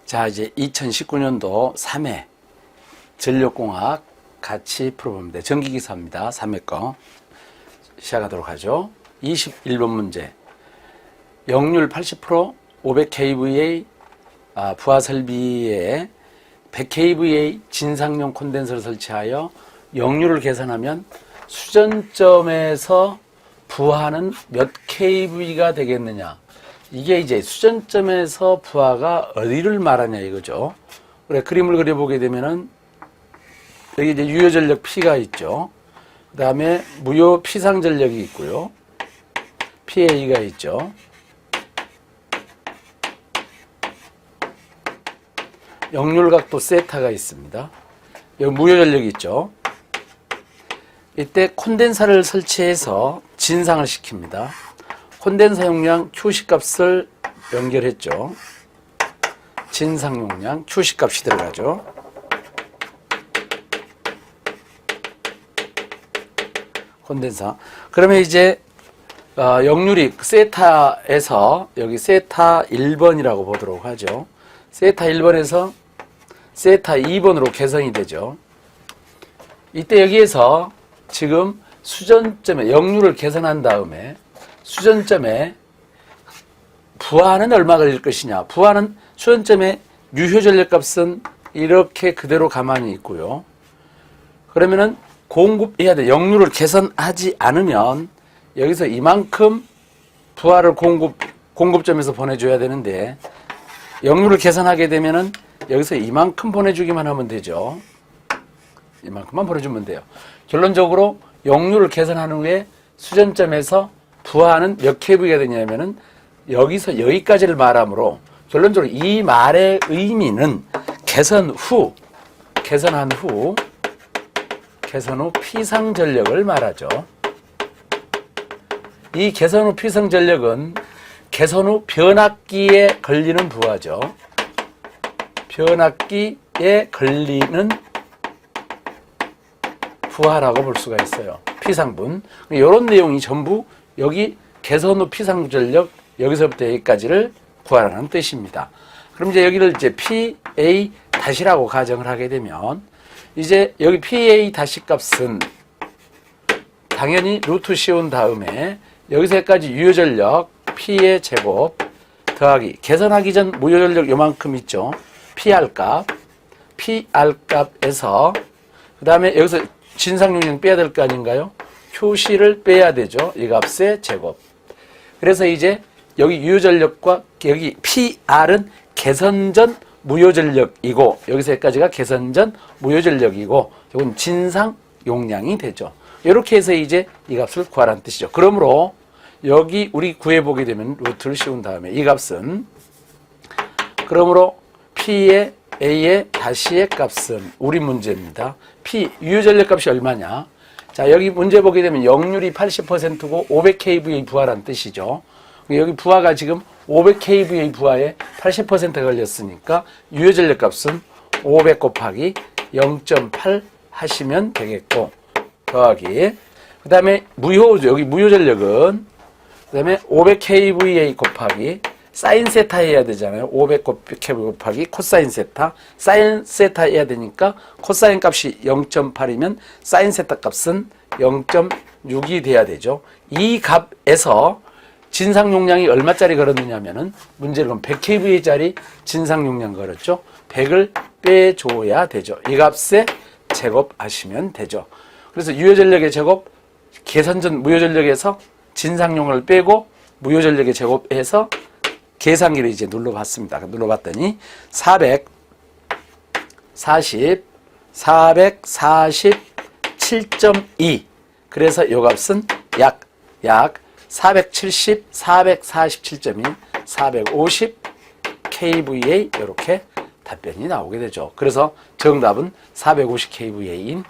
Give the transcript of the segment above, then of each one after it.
자, 이제 2019년도 3회 전력공학 같이 풀어봅니다. 전기기사입니다. 3회 거 시작하도록 하죠. 21번 문제. 역률 80% 500kVA 부하 설비에 100kVA 진상용 콘덴서를 설치하여 역률을 계산하면 수전점에서 부하는 몇 kV가 되겠느냐. 이게 이제 수전점에서 부하가 어디를 말하냐 이거죠. 그래, 그림을 그려보게 되면은 여기 이제 유효전력 P가 있죠. 그 다음에 무효 피상전력이 있고요. PA가 있죠. 역률각도 세타가 있습니다. 여기 무효전력이 있죠. 이때 콘덴서를 설치해서 진상을 시킵니다. 콘덴서 용량 Q식 값을 연결했죠. 진상 용량 Q식 값이 들어가죠. 콘덴서. 그러면 이제 역률이 세타에서 여기 세타 1번이라고 보도록 하죠. 세타 1번에서 세타 2번으로 개선이 되죠. 이때 여기에서 지금 수전점에 역률을 계산한 다음에 수전점에 부하는 얼마 걸릴 것이냐. 부하는 수전점의 유효전력 값은 이렇게 그대로 가만히 있고요. 그러면은 공급해야 돼. 역률을 계산하지 않으면 여기서 이만큼 부하를 공급점에서 보내줘야 되는데 역률을 계산하게 되면은 여기서 이만큼 보내주기만 하면 되죠. 이만큼만 보내주면 돼요. 결론적으로 역률을 계산한 후에 수전점에서 부하는 몇 kV가 되냐면은 여기서 여기까지를 말하므로 결론적으로 이 말의 의미는 개선 후 피상전력을 말하죠. 이 개선 후 피상전력은 개선 후 변압기에 걸리는 부하죠. 변압기에 걸리는 부하라고 볼 수가 있어요. 피상분. 이런 내용이 전부 여기 개선 후 피상전력 여기서부터 여기까지를 구하라는 뜻입니다. 그럼 이제 여기를 이제 PA 다시라고 가정을 하게 되면 이제 여기 PA 다시 값은 당연히 루트 씌운 다음에 여기서 여기까지 유효전력 P의 제곱 더하기 개선하기 전 무효전력 요만큼 있죠. PR 값에서 그 다음에 여기서 진상용량 빼야 될 거 아닌가요? QC를 빼야 되죠. 이 값의 제곱. 그래서 이제 여기 유효전력과 여기 PR은 개선 전 무효전력이고 여기서 여기까지가 개선 전 무효전력이고 이건 진상 용량이 되죠. 이렇게 해서 이제 이 값을 구하라는 뜻이죠. 그러므로 여기 우리 구해보게 되면 루트를 씌운 다음에 이 값은 그러므로 P의 A의 다시의 값은 우리 문제입니다. P 유효전력 값이 얼마냐? 자, 여기 문제 보게 되면 역률이 80%고 500kVA 부하라는 뜻이죠. 여기 부하가 지금 500kVA 부하에 80%가 걸렸으니까 유효전력 값은 500 곱하기 0.8 하시면 되겠고 더하기 그 다음에 여기 무효전력은 그 다음에 500kVA 곱하기 사인 세타 해야 되잖아요. 500 곱하기 코사인 세타. 사인 세타 해야 되니까 코사인 값이 0.8이면 사인 세타 값은 0.6이 돼야 되죠. 이 값에서 진상 용량이 얼마짜리 걸었느냐면은 문제를 보면 100kVA 짜리 진상 용량 걸었죠. 100을 빼줘야 되죠. 이 값에 제곱하시면 되죠. 그래서 유효전력의 제곱 계산 전 무효전력에서 진상 용량을 빼고 무효전력의 제곱해서 계산기를 이제 눌러봤습니다. 눌러봤더니 447.2 그래서 이 값은 약 470, 447.2, 450 kVA 이렇게 답변이 나오게 되죠. 그래서 정답은 450 kVA인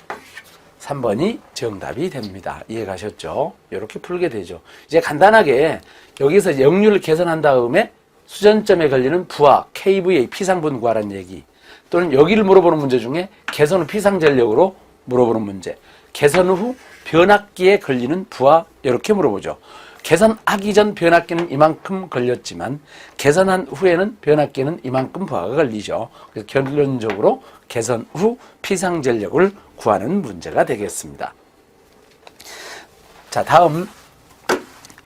3번이 정답이 됩니다. 이해가셨죠? 이렇게 풀게 되죠. 이제 간단하게 여기서 역률을 계산한 다음에 수전점에 걸리는 부하, kVA, 피상분 구하라는 얘기 또는 여기를 물어보는 문제 중에 개선 후 피상전력으로 물어보는 문제 개선 후 변압기에 걸리는 부하 이렇게 물어보죠. 계산하기 전 변압기는 이만큼 걸렸지만 계산한 후에는 변압기는 이만큼 부하가 걸리죠. 그래서 결론적으로 계산 후 피상전력을 구하는 문제가 되겠습니다. 자, 다음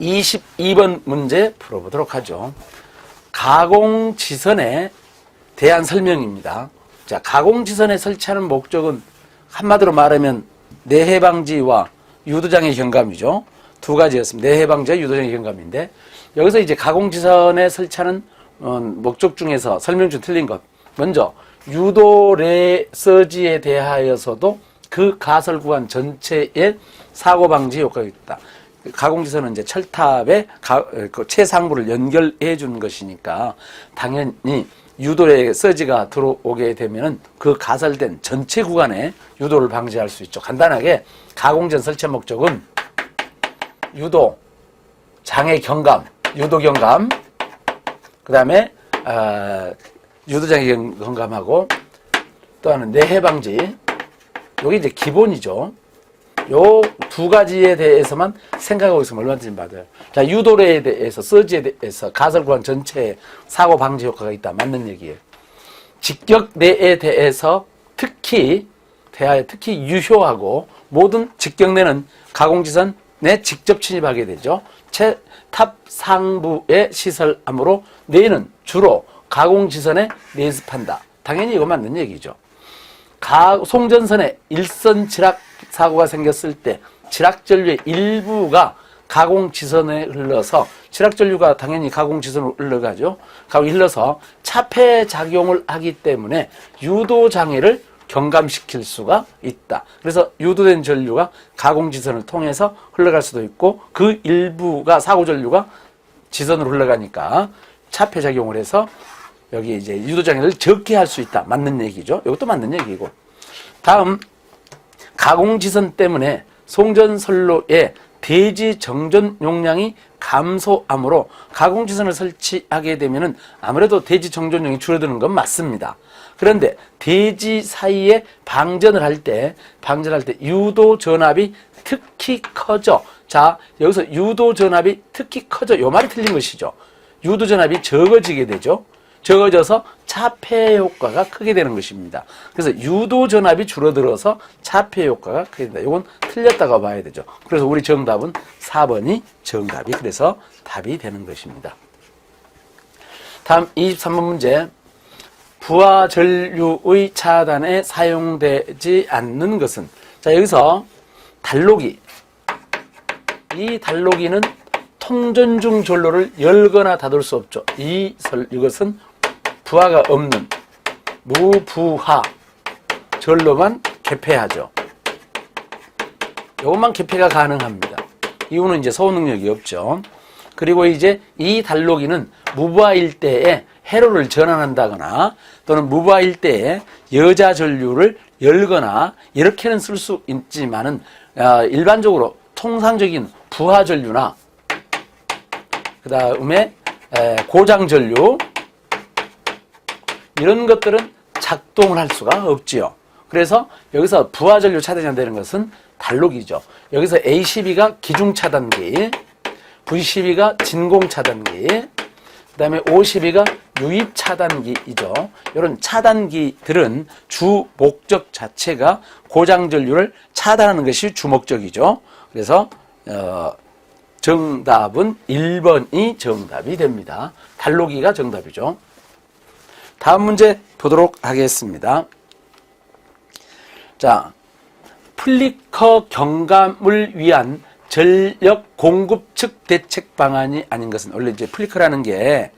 22번 문제 풀어보도록 하죠. 가공지선에 대한 설명입니다. 자, 가공지선에 설치하는 목적은 한마디로 말하면 내해방지와 유도장애 경감이죠. 두 가지였습니다. 내해방지와 유도장애 경감인데, 여기서 이제 가공지선에 설치하는 목적 중에서 설명 중 틀린 것. 먼저 유도례 서지에 대하여서도 그 가설 구간 전체에 사고 방지 효과가 있다. 가공지선은 이제 철탑에 그 최상부를 연결해 주는 것이니까 당연히 유도례 서지가 들어오게 되면은 그 가설된 전체 구간에 유도를 방지할 수 있죠. 간단하게 가공지선 설치 목적은 유도, 장애 경감, 유도 경감, 그 다음에 유도장애 경감하고 또 하나는 내해 방지. 요게 이제 기본이죠. 요 두 가지에 대해서만 생각하고 있으면 얼마든지 맞아요. 자, 유도례에 대해서, 서지에 대해서 가설 구간 전체에 사고 방지 효과가 있다. 맞는 얘기예요. 직격내에 대해서 특히 유효하고 모든 직격내는 가공지선에 직접 침입하게 되죠. 탑 상부의 시설함으로 내는 주로 가공지선에 내습한다. 당연히 이거 맞는 얘기죠. 송전선에 일선 지락 사고가 생겼을 때 지락전류의 일부가 가공지선에 흘러서, 지락전류가 당연히 가공지선으로 흘러가죠. 흘러서 차폐작용을 하기 때문에 유도장애를 경감시킬 수가 있다. 그래서 유도된 전류가 가공지선을 통해서 흘러갈 수도 있고, 그 일부가 사고전류가 지선으로 흘러가니까 차폐작용을 해서 여기 이제 유도장애를 적게 할 수 있다. 맞는 얘기죠. 이것도 맞는 얘기고. 다음, 가공지선 때문에 송전선로의 대지 정전 용량이 감소하므로 가공지선을 설치하게 되면은 아무래도 대지 정전용이 줄어드는 건 맞습니다. 그런데 대지 사이에 방전을 할 때 유도 전압이 특히 커져. 자, 여기서 유도 전압이 특히 커져. 요 말이 틀린 것이죠. 유도 전압이 적어지게 되죠. 적어져서 차폐 효과가 크게 되는 것입니다. 그래서 유도 전압이 줄어들어서 차폐 효과가 크게 된다. 이건 틀렸다고 봐야 되죠. 그래서 우리 정답은 4번이 정답이 그래서 답이 되는 것입니다. 다음 23번 문제. 부하 전류의 차단에 사용되지 않는 것은, 자, 여기서 단로기. 이 단로기는 통전 중 전로를 열거나 닫을 수 없죠. 이것은 부하가 없는 무부하 전로만 개폐하죠. 이것만 개폐가 가능합니다. 이유는 이제 소호 능력이 없죠. 그리고 이제 이 단로기는 무부하일 때에 회로를 전환한다거나 또는 무부하일 때에 여자 전류를 열거나 이렇게는 쓸 수 있지만은 일반적으로 통상적인 부하 전류나 그 다음에 고장 전류 이런 것들은 작동을 할 수가 없지요. 그래서 여기서 부하 전류 차단이 안 되는 것은 단로기죠. 여기서 A12가 기중 차단기, V12가 진공 차단기, 그 다음에 O12가 유입 차단기이죠. 이런 차단기들은 주 목적 자체가 고장 전류를 차단하는 것이 주 목적이죠. 그래서 정답은 1번이 정답이 됩니다. 단로기가 정답이죠. 다음 문제 보도록 하겠습니다. 자, 플리커 경감을 위한 전력 공급 측 대책 방안이 아닌 것은, 원래 이제 플리커라는 게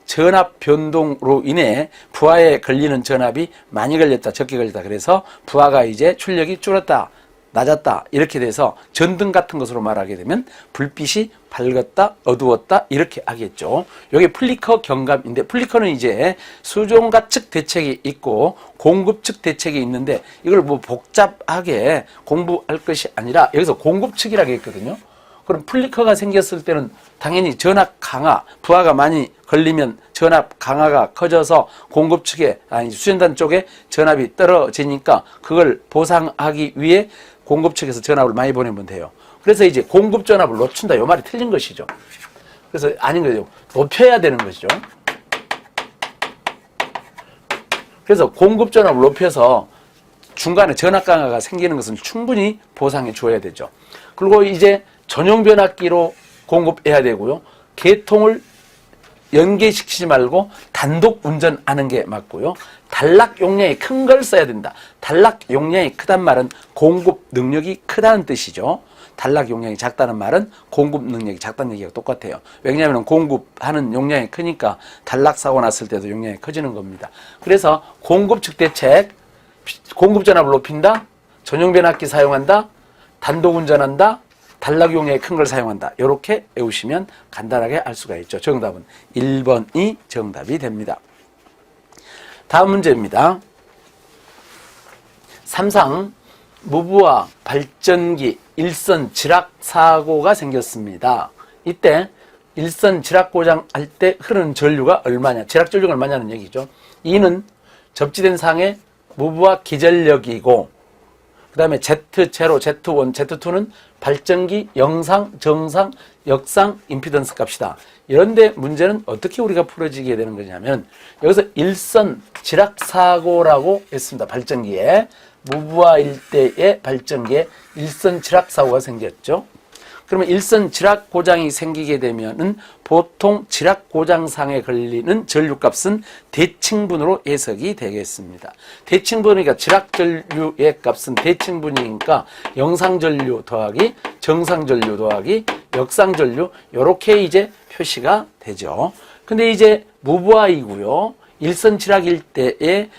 전압 변동으로 인해 부하에 걸리는 전압이 많이 걸렸다, 적게 걸렸다. 그래서 부하가 이제 출력이 줄었다, 낮았다, 이렇게 돼서 전등 같은 것으로 말하게 되면 불빛이 밝았다, 어두웠다, 이렇게 하겠죠. 여기 플리커 경감인데, 플리커는 이제 수종가 측 대책이 있고 공급 측 대책이 있는데, 이걸 뭐 복잡하게 공부할 것이 아니라 여기서 공급 측이라고 했거든요. 그럼 플리커가 생겼을 때는 당연히 전압 강화, 부하가 많이 걸리면 전압 강화가 커져서 공급 측에, 수전단 쪽에 전압이 떨어지니까 그걸 보상하기 위해 공급 측에서 전압을 많이 보내면 돼요. 그래서 이제 공급 전압을 높춘다. 이 말이 틀린 것이죠. 그래서 아닌 거죠. 높여야 되는 것이죠. 그래서 공급 전압을 높여서 중간에 전압 강화가 생기는 것은 충분히 보상해 줘야 되죠. 그리고 이제 전용 변압기로 공급해야 되고요. 계통을 연계시키지 말고 단독 운전하는 게 맞고요. 단락 용량이 큰 걸 써야 된다. 단락 용량이 크단 말은 공급 능력이 크다는 뜻이죠. 단락 용량이 작다는 말은 공급 능력이 작다는 얘기가 똑같아요. 왜냐하면 공급하는 용량이 크니까 단락 사고 났을 때도 용량이 커지는 겁니다. 그래서 공급 측 대책, 공급 전압을 높인다, 전용 변압기 사용한다, 단독 운전한다, 단락 용량이 큰 걸 사용한다. 이렇게 외우시면 간단하게 알 수가 있죠. 정답은 1번이 정답이 됩니다. 다음 문제입니다. 3상 무부하 발전기 일선 지락 사고가 생겼습니다. 이때 일선 지락 고장 할 때 흐르는 전류가 얼마냐, 지락 전류가 얼마냐는 얘기죠. 이는 접지된 상의 무부하 기전력이고, 그 다음에 Z0, Z1, Z2는 발전기 영상, 정상, 역상 임피던스 값이다. 이런데 문제는 어떻게 우리가 풀어지게 되는 거냐면, 여기서 일선 지락 사고라고 했습니다. 발전기에 무부하 일대의 발전기에 일선 지락 사고가 생겼죠. 그러면 일선 지락 고장이 생기게 되면은 보통 지락 고장상에 걸리는 전류값은 대칭분으로 해석이 되겠습니다. 대칭분이니까 지락 전류의 값은 대칭분이니까 영상 전류 더하기 정상 전류 더하기 역상 전류, 요렇게 이제 표시가 되죠. 근데 이제 무부하이고요. 일선 지락일 때의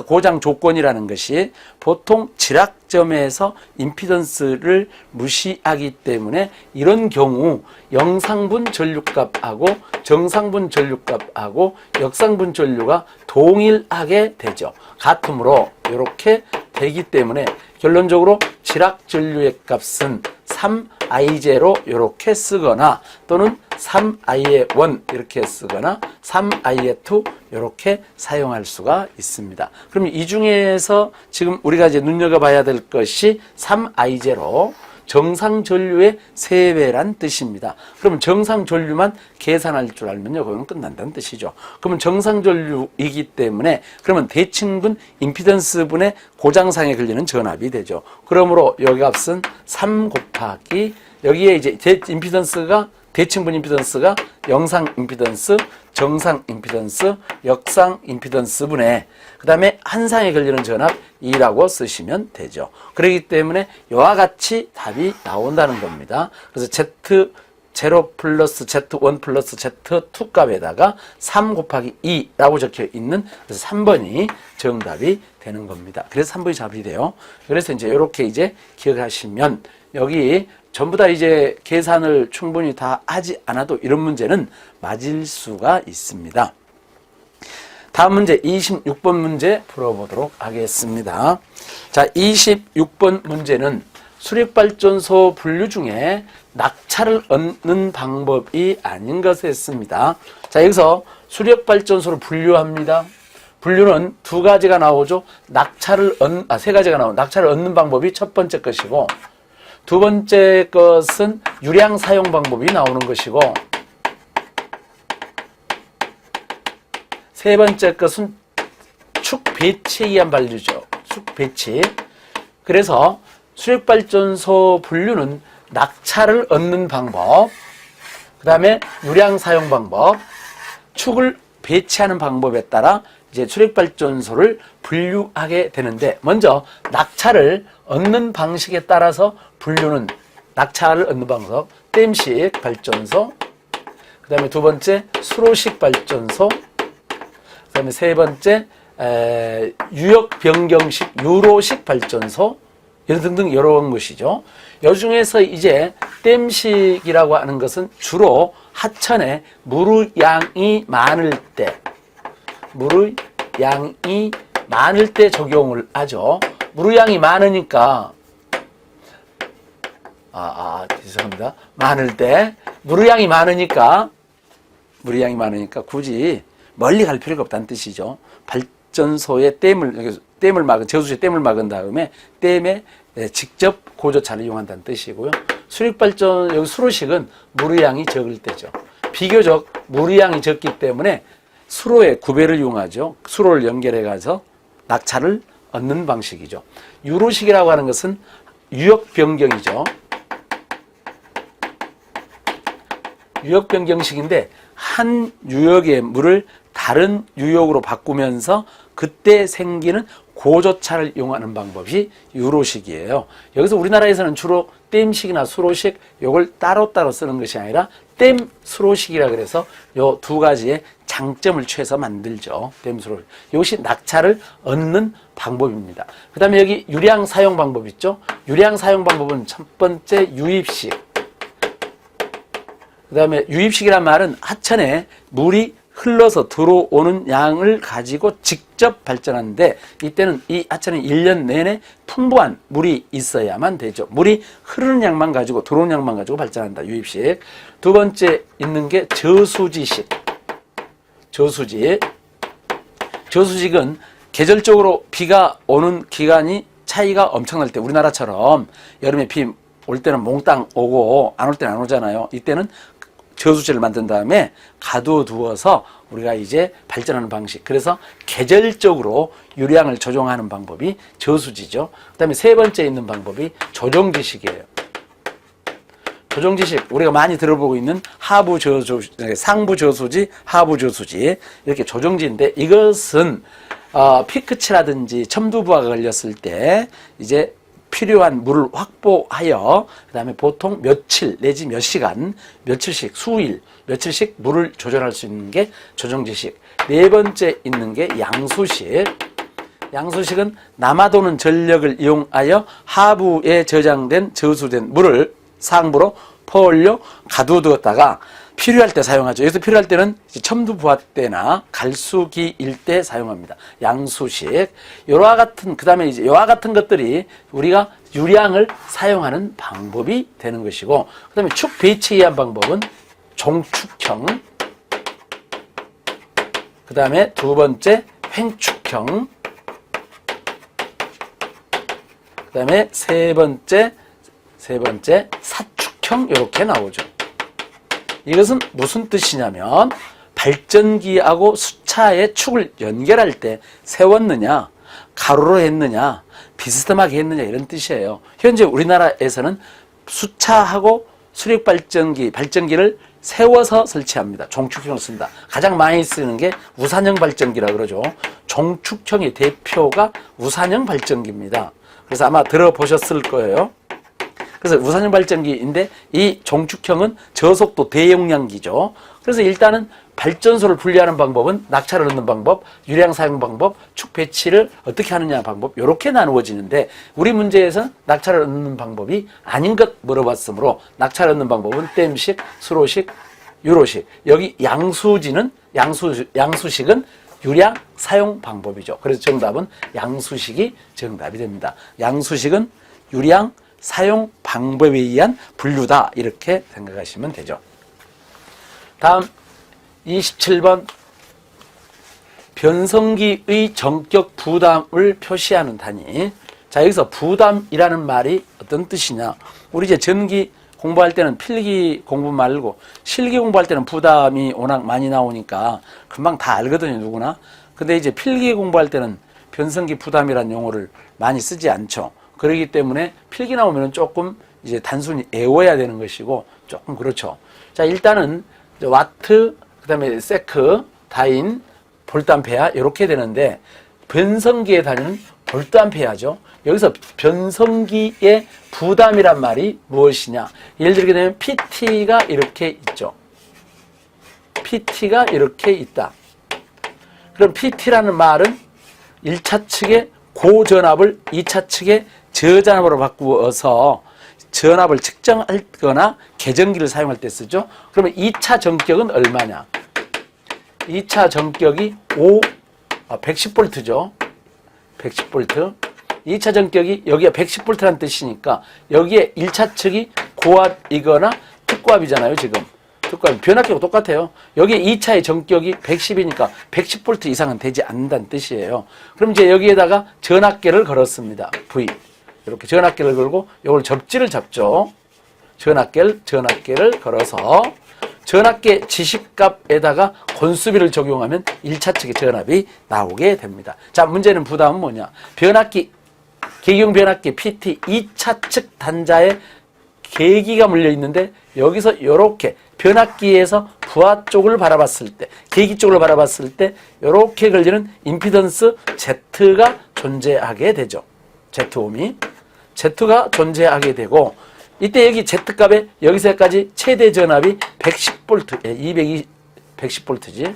고장 조건이라는 것이 보통 지락점에서 임피던스를 무시하기 때문에 이런 경우 영상분 전류값하고 정상분 전류값하고 역상분 전류가 동일하게 되죠. 같으므로 이렇게 되기 때문에 결론적으로 지락 전류의 값은 3i제로 이렇게 쓰거나 또는 3i의 1 이렇게 쓰거나 3i의 2 이렇게 사용할 수가 있습니다. 그럼 이 중에서 지금 우리가 이제 눈여겨봐야 될 것이 3i제로 정상 전류의 3배란 뜻입니다. 그러면 정상 전류만 계산할 줄 알면요, 그건 끝난다는 뜻이죠. 그러면 정상 전류이기 때문에 그러면 대칭분 임피던스분의 고장상에 걸리는 전압이 되죠. 그러므로 여기 값은 3 곱하기 여기에 이제 임피던스가 대칭분 임피던스가 영상 임피던스, 정상 임피던스, 역상 임피던스 분의 그 다음에 한 상에 걸리는 전압 2라고 쓰시면 되죠. 그렇기 때문에 이와 같이 답이 나온다는 겁니다. 그래서 Z0 플러스 Z1 플러스 Z2 값에다가 3 곱하기 2라고 적혀 있는 그래서 3번이 정답이 되는 겁니다. 그래서 3번이 답이 돼요. 그래서 이제 이렇게 이제 기억하시면 여기 전부 다 이제 계산을 충분히 다 하지 않아도 이런 문제는 맞을 수가 있습니다. 다음 문제 26번 문제 풀어보도록 하겠습니다. 자, 26번 문제는 수력발전소 분류 중에 낙차를 얻는 방법이 아닌 것을 했습니다. 자, 여기서 수력발전소를 분류합니다. 분류는 두 가지가 나오죠. 세 가지가 나오죠. 낙차를 얻는 방법이 첫 번째 것이고, 두 번째 것은 유량 사용 방법이 나오는 것이고, 세 번째 것은 축 배치에 의한 분류죠. 축 배치. 그래서 수력발전소 분류는 낙차를 얻는 방법, 그 다음에 유량 사용 방법, 축을 배치하는 방법에 따라 이제 수력발전소를 분류하게 되는데, 먼저 낙차를 얻는 방식에 따라서 분류는 낙차를 얻는 방법, 댐식 발전소, 그 다음에 두 번째 수로식 발전소, 그 다음에 세 번째 유역 변경식 유로식 발전소 등등 여러 것이죠. 이 중에서 이제 댐식이라고 하는 것은 주로 하천에 물의 양이 많을 때 적용을 하죠. 물의 양이 많으니까 죄송합니다. 물의 양이 많으니까 굳이 멀리 갈 필요가 없다는 뜻이죠. 발전소에 댐을 막은, 저수지에 댐을 막은 다음에 댐에 직접 고조차를 이용한다는 뜻이고요. 수력발전, 여기 수로식은 무리양이 적을 때죠. 비교적 무리양이 적기 때문에 수로의 구배를 이용하죠. 수로를 연결해 가서 낙차를 얻는 방식이죠. 유로식이라고 하는 것은 유역 변경이죠. 유역 변경식인데 한 유역의 물을 다른 유역으로 바꾸면서 그때 생기는 고조차를 이용하는 방법이 유로식이에요. 여기서 우리나라에서는 주로 댐식이나 수로식 요걸 따로따로 쓰는 것이 아니라 댐 수로식이라 그래서 요 두 가지의 장점을 취해서 만들죠. 댐 수로식. 이것이 낙차를 얻는 방법입니다. 그 다음에 여기 유량 사용 방법 있죠. 유량 사용 방법은 첫 번째 유입식. 그 다음에 유입식이란 말은 하천에 물이 흘러서 들어오는 양을 가지고 직접 발전하는데 이때는 이 하천에 1년 내내 풍부한 물이 있어야만 되죠. 물이 흐르는 양만 가지고 들어오는 양만 가지고 발전한다. 유입식. 두 번째 있는 게 저수지식. 저수식은 계절적으로 비가 오는 기간이 차이가 엄청날 때 우리나라처럼 여름에 비 올 때는 몽땅 오고 안 올 때는 안 오잖아요. 이때는 저수지를 만든 다음에 가둬두어서 우리가 이제 발전하는 방식. 그래서 계절적으로 유량을 조정하는 방법이 저수지죠. 그 다음에 세 번째 있는 방법이 조정지식이에요. 조정지식, 우리가 많이 들어보고 있는 상부 저수지, 하부 저수지, 이렇게 조정지인데 이것은 피크치라든지 첨두부하가 걸렸을 때 이제 필요한 물을 확보하여 그 다음에 보통 며칠 내지 몇 시간, 며칠씩, 수일, 며칠씩 물을 조절할 수 있는 게 조정지식. 네 번째 있는 게 양수식. 양수식은 남아도는 전력을 이용하여 하부에 저장된 저수된 물을 상부로 퍼올려 가두었다가 필요할 때 사용하죠. 여기서 필요할 때는 첨두부화 때나 갈수기일 때 사용합니다. 양수식. 요와 같은, 그 다음에 이제 요와 같은 것들이 우리가 유량을 사용하는 방법이 되는 것이고, 그 다음에 축 배치에 의한 방법은 종축형, 그 다음에 두 번째 횡축형, 그 다음에 세 번째 사축형, 이렇게 나오죠. 이것은 무슨 뜻이냐면 발전기하고 수차의 축을 연결할 때 세웠느냐, 가로로 했느냐, 비스듬하게 했느냐 이런 뜻이에요. 현재 우리나라에서는 수차하고 발전기를 세워서 설치합니다. 종축형을 쓴다. 가장 많이 쓰는 게 우산형 발전기라 그러죠. 종축형의 대표가 우산형 발전기입니다. 그래서 아마 들어보셨을 거예요. 그래서 우산형 발전기인데 이 종축형은 저속도 대용량기죠. 그래서 일단은 발전소를 분리하는 방법은 낙차를 얻는 방법, 유량 사용 방법, 축 배치를 어떻게 하느냐 방법 이렇게 나누어지는데 우리 문제에서는 낙차를 얻는 방법이 아닌 것 물어봤으므로 낙차를 얻는 방법은 댐식, 수로식, 유로식. 여기 양수식은 유량 사용 방법이죠. 그래서 정답은 양수식이 정답이 됩니다. 양수식은 유량 사용 방법에 의한 분류다 이렇게 생각하시면 되죠. 다음 27번 변성기의 전격 부담을 표시하는 단위. 자, 여기서 부담이라는 말이 어떤 뜻이냐. 우리 이제 전기 공부할 때는 필기 공부 말고 실기 공부할 때는 부담이 워낙 많이 나오니까 금방 다 알거든요, 누구나. 근데 이제 필기 공부할 때는 변성기 부담이라는 용어를 많이 쓰지 않죠. 그렇기 때문에 필기 나오면 조금 이제 단순히 외워야 되는 것이고 조금 그렇죠. 자, 일단은 와트, 그 다음에 세크, 다인, 볼트암페어 이렇게 되는데 변성기의 단위는 볼트암페어죠. 여기서 변성기의 부담이란 말이 무엇이냐. 예를 들게 되면 PT가 이렇게 있죠. PT가 이렇게 있다. 그럼 PT라는 말은 1차 측의 고전압을 2차 측의 저전압으로 바꾸어서 전압을 측정하거나 계전기를 사용할 때 쓰죠. 그러면 2차 전격은 얼마냐? 2차 전격이 110V죠. 110V. 2차 전격이 여기가 110V라는 뜻이니까 여기에 1차 측이 고압이거나 특고압이잖아요, 지금. 특고압. 변압기하고 똑같아요. 여기에 2차의 전격이 110이니까 110V 이상은 되지 않는다는 뜻이에요. 그럼 이제 여기에다가 전압계를 걸었습니다. V. 이렇게 전압계를 걸고 이걸 접지를 잡죠. 전압계를 걸어서 전압계 지시값에다가 건수비를 적용하면 1차 측의 전압이 나오게 됩니다. 자, 문제는 부담은 뭐냐? 변압기, 계기용 변압기 PT 2차 측 단자에 계기가 물려 있는데 여기서 이렇게 변압기에서 부하 쪽을 바라봤을 때, 계기 쪽을 바라봤을 때 이렇게 걸리는 임피던스 Z가 존재하게 되죠. Z옴이. Z가 존재하게 되고 이때 여기 Z값에 여기서까지 최대 전압이 110V, 110V지.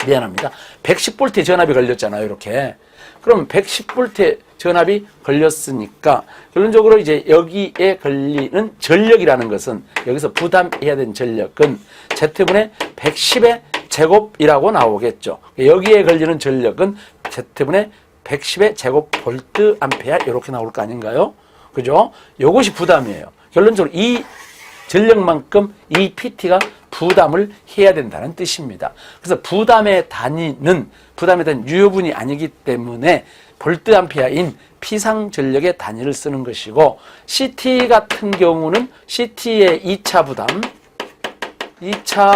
미안합니다. 110V의 전압이 걸렸잖아요. 이렇게. 그럼 110V의 전압이 걸렸으니까 결론적으로 이제 여기에 걸리는 전력이라는 것은 여기서 부담해야 되는 전력은 Z분의 110의 제곱이라고 나오겠죠. 여기에 걸리는 전력은 Z분의 110의 제곱 볼트 암페어 이렇게 나올 거 아닌가요? 그죠? 이것이 부담이에요. 결론적으로 이 전력만큼 이 PT가 부담을 해야 된다는 뜻입니다. 그래서 부담의 단위는 유효분이 아니기 때문에 볼트 암페어인 피상 전력의 단위를 쓰는 것이고 CT 같은 경우는 CT의 2차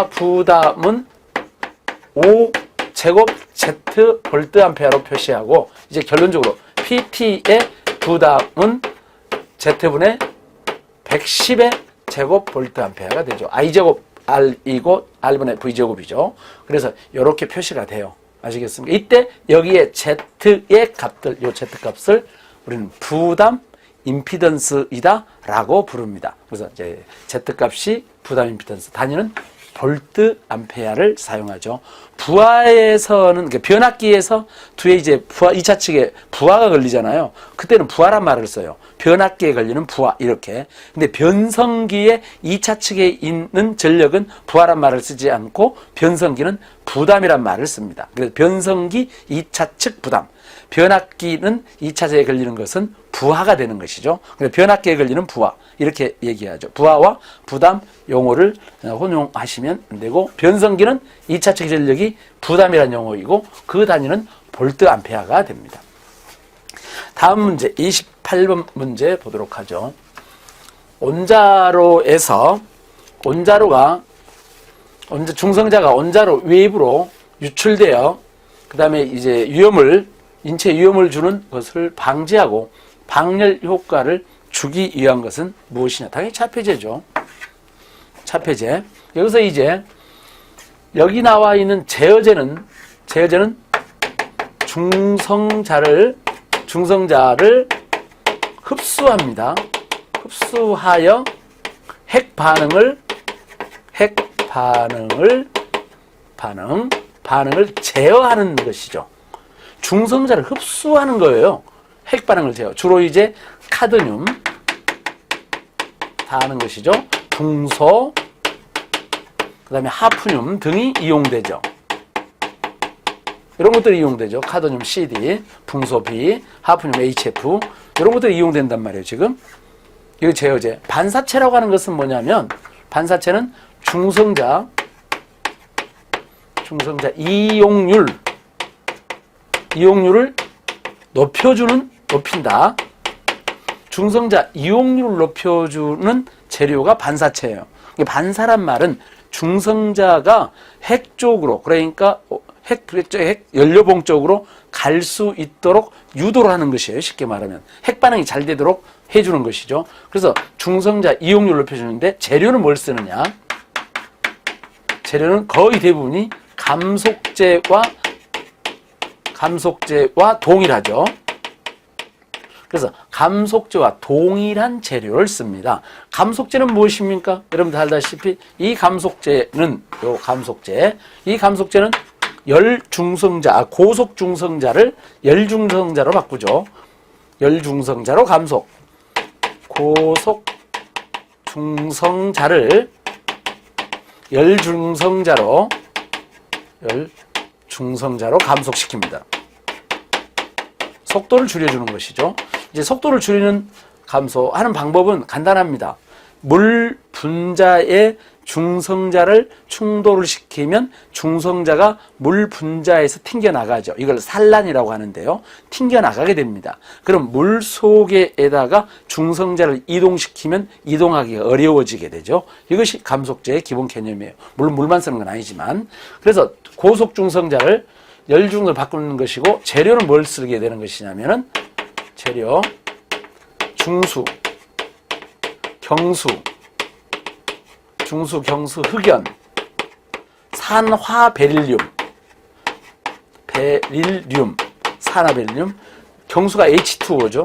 부담은 5 제곱 Z 볼트 암페어로 표시하고 이제 결론적으로 PT의 부담은 Z분의 110의 제곱 볼트 암페어가 되죠. I제곱 R이고 R분의 V제곱이죠. 그래서 이렇게 표시가 돼요. 아시겠습니까? 이때 여기에 Z의 값들, 요 Z 값을 우리는 부담 임피던스이다 라고 부릅니다. 그래서 이제 Z 값이 부담 임피던스, 단위는 볼트 암페어를 사용하죠. 부하에서는, 그러니까 변압기에서 뒤에 이제 부하, 2차 측에 부하가 걸리잖아요. 그때는 부하란 말을 써요. 변압기에 걸리는 부하, 이렇게. 근데 변성기에 2차 측에 있는 전력은 부하란 말을 쓰지 않고 변성기는 부담이란 말을 씁니다. 그래서 변성기 2차 측 부담. 변압기는 2차제에 걸리는 것은 부하가 되는 것이죠. 그래서 변압기에 걸리는 부하 이렇게 얘기하죠. 부하와 부담 용어를 혼용하시면 안 되고 변성기는 2차 측 전력이 부담이라는 용어이고 그 단위는 볼트 암페어가 됩니다. 다음 문제 28번 문제 보도록 하죠. 온자로에서 중성자가 온자로 외부로 유출되어 그 다음에 이제 인체 위험을 주는 것을 방지하고 방열 효과를 주기 위한 것은 무엇이냐? 당연히 차폐제죠. 차폐제. 여기서 이제 여기 나와 있는 제어제는 중성자를 흡수합니다. 흡수하여 핵 반응을 제어하는 것이죠. 중성자를 흡수하는 거예요. 핵 반응을 제어. 주로 이제 카드뮴 다 하는 것이죠. 붕소, 그 다음에 하프뮴 등이 이용되죠. 이런 것들이 이용되죠. 카드뮴 CD, 붕소 B, 하프뮴 HF 이런 것들이 이용된단 말이에요. 지금 이거 제어제. 반사체라고 하는 것은 뭐냐면 반사체는 중성자 이용률을 높인다. 중성자 이용률을 높여주는 재료가 반사체예요. 반사란 말은 중성자가 핵 쪽으로, 그러니까 핵 연료봉 쪽으로 갈 수 있도록 유도를 하는 것이에요. 쉽게 말하면 핵 반응이 잘 되도록 해주는 것이죠. 그래서 중성자 이용률을 높여주는데 재료는 뭘 쓰느냐? 재료는 거의 대부분이 감속제와 동일하죠. 그래서 감속제와 동일한 재료를 씁니다. 감속제는 무엇입니까? 여러분들 알다시피 이 감속제는 고속 중성자를 열중성자로 바꾸죠. 열중성자로 감속. 고속 중성자를 열중성자로 감속시킵니다. 속도를 줄여주는 것이죠. 이제 속도를 줄이는 감소하는 방법은 간단합니다. 분자의 중성자를 충돌을 시키면 중성자가 물 분자에서 튕겨나가죠. 이걸 산란이라고 하는데요. 튕겨나가게 됩니다. 그럼 물 속에다가 중성자를 이동시키면 이동하기가 어려워지게 되죠. 이것이 감속제의 기본 개념이에요. 물론 물만 쓰는 건 아니지만. 그래서 고속 중성자를 열중을 바꾸는 것이고, 재료는 뭘 쓰게 되는 것이냐면은 재료, 중수, 경수, 중수, 경수, 흑연, 산화 베릴륨, 산화 베릴륨, 경수가 H2O죠.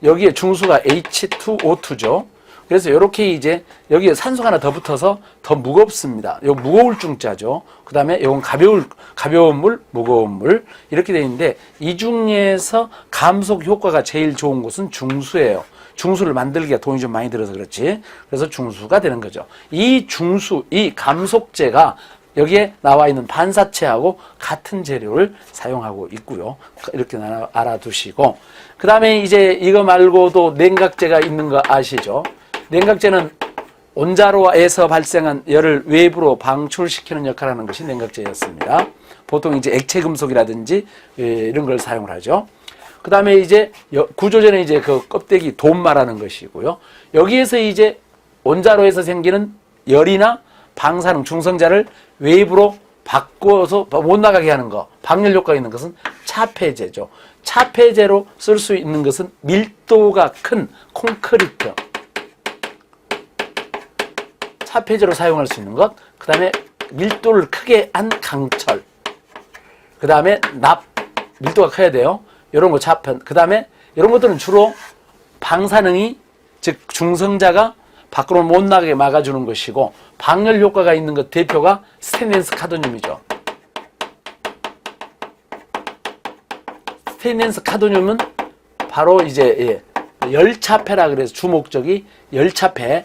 여기에 중수가 H2O2죠. 그래서 이렇게 이제 여기에 산소가 하나 더 붙어서 더 무겁습니다. 요 무거울 중자죠. 그 다음에 요건 가벼운 물, 무거운 물 이렇게 되어 있는데, 이 중에서 감속 효과가 제일 좋은 곳은 중수예요. 중수를 만들기가 돈이 좀 많이 들어서 그렇지. 그래서 중수가 되는 거죠. 이 중수, 이 감속제가 여기에 나와 있는 반사체하고 같은 재료를 사용하고 있고요. 이렇게 알아두시고, 그 다음에 이제 이거 말고도 냉각제가 있는 거 아시죠? 냉각제는 온자로에서 발생한 열을 외부로 방출시키는 역할을 하는 것이 냉각제였습니다. 보통 이제 액체 금속이라든지 이런 걸 사용을 하죠. 그 다음에 이제 구조전에 이제 그 껍데기 돔 말하는 것이고요. 여기에서 이제 온자로에서 생기는 열이나 방사능 중성자를 외부로 바꿔서 못 나가게 하는 거, 방열 효과가 있는 것은 차폐제죠. 차폐제로 쓸 수 있는 것은 밀도가 큰 콘크리트, 차폐제로 사용할 수 있는 것, 그 다음에 밀도를 크게 한 강철, 그 다음에 밀도가 커야 돼요. 이런 거 차편. 그 다음에 이런 것들은 주로 방사능이, 즉 중성자가 밖으로 못 나가게 막아주는 것이고, 방열 효과가 있는 것 대표가 스테인리스 카드뮴이죠. 스테인리스 카드뮴은 바로 이제 열차폐라 그래서 주목적이 열차폐,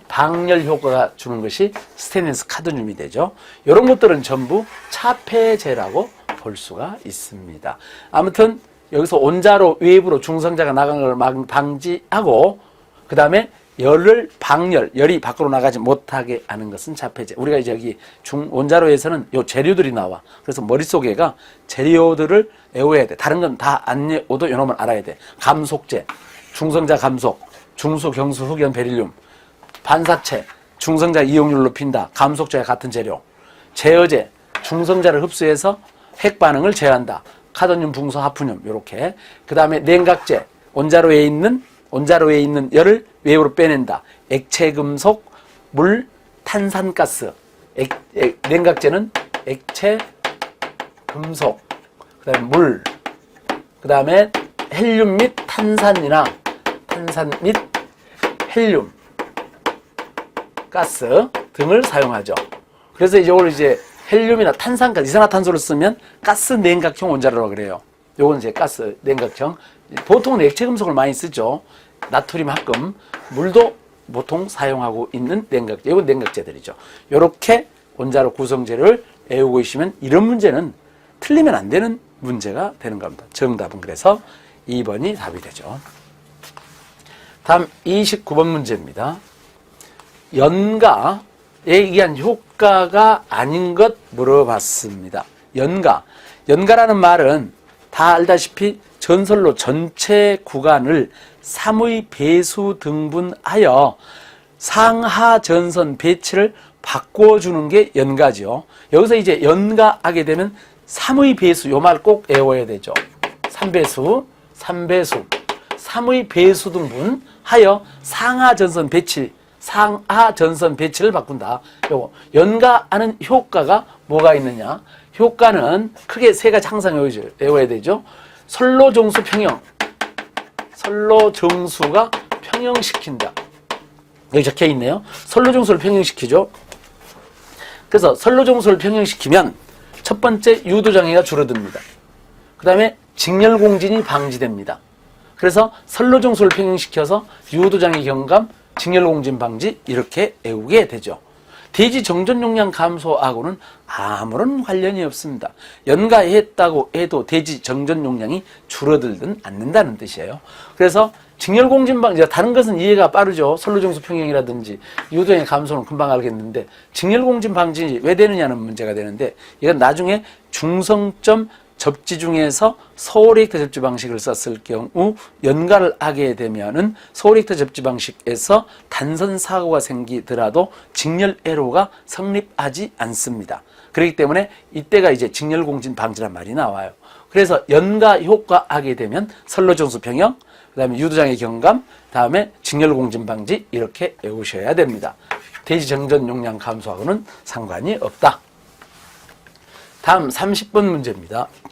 방열 효과가 주는 것이 스테인리스 카드뮴이 되죠. 이런 것들은 전부 차폐제라고 볼 수가 있습니다. 아무튼 여기서 온자로 외부로 중성자가 나가는 걸 방지하고, 그 다음에 열이 밖으로 나가지 못하게 하는 것은 차폐제. 우리가 이제 여기 온자로에서는 요 재료들이 나와. 그래서 머릿속에가 재료들을 외워야 돼. 다른 건 다 안 외워도 요놈은 알아야 돼. 감속제, 중성자 감속, 중수, 경수, 흑연, 베릴륨, 반사체, 중성자 이용률을 높인다. 감속제와 같은 재료. 제어제, 중성자를 흡수해서 핵 반응을 제어한다. 카드뮴, 붕소, 하프뮴 요렇게. 그 다음에 냉각제, 온자로에 있는 열을 외부로 빼낸다. 액체 금속, 물, 탄산가스. 냉각제는 액체 금속, 그 다음에 물, 그 다음에 헬륨 및 탄산 및 헬륨, 가스 등을 사용하죠. 그래서 이걸 이제 헬륨이나 탄산가스, 이산화탄소를 쓰면 가스 냉각형 온자로라고 그래요. 요건 이제 가스 냉각형. 보통은 액체 금속을 많이 쓰죠. 나트륨, 합금, 물도 보통 사용하고 있는 냉각제. 이건 냉각제들이죠. 이렇게 온자로 구성재료를 외우고 있으면 이런 문제는 틀리면 안 되는 문제가 되는 겁니다. 정답은 그래서 2번이 답이 되죠. 다음 29번 문제입니다. 연가에 의한 효과가 아닌 것 물어봤습니다. 연가라는 말은 다 알다시피 전선로 전체 구간을 3의 배수 등분하여 상하 전선 배치를 바꿔주는 게 연가죠. 여기서 이제 연가하게 되면 3의 배수, 요 말 꼭 외워야 되죠. 3배수, 3의 배수 등분하여 상하 전선 배치를 바꾼다. 요거 연가하는 효과가 뭐가 있느냐? 효과는 크게 세 가지 항상 외워야 되죠. 선로정수 평형, 선로정수가 평형시킨다. 여기 적혀 있네요. 선로정수를 평형시키죠. 그래서 선로정수를 평형시키면 첫 번째 유도장애가 줄어듭니다. 그 다음에 직렬공진이 방지됩니다. 그래서 선로정수를 평형시켜서 유도장애 경감, 직렬공진 방지 이렇게 외우게 되죠. 대지 정전 용량 감소하고는 아무런 관련이 없습니다. 연가했다고 해도 대지 정전 용량이 줄어들든 않는다는 뜻이에요. 그래서 직렬공진 방지, 다른 것은 이해가 빠르죠. 선로정수 평형이라든지 유도의 감소는 금방 알겠는데 직렬공진 방지 왜 되느냐는 문제가 되는데 이건 나중에 중성점 접지 중에서 소리액터 접지 방식을 썼을 경우 연가를 하게 되면은 소리액터 접지 방식에서 단선 사고가 생기더라도 직렬 애로가 성립하지 않습니다. 그렇기 때문에 이때가 이제 직렬공진 방지란 말이 나와요. 그래서 연가 효과 하게 되면 선로정수 평형, 그 다음에 유도장애 경감, 다음에 직렬공진 방지 이렇게 외우셔야 됩니다. 대지 정전 용량 감소하고는 상관이 없다. 다음 30번 문제입니다.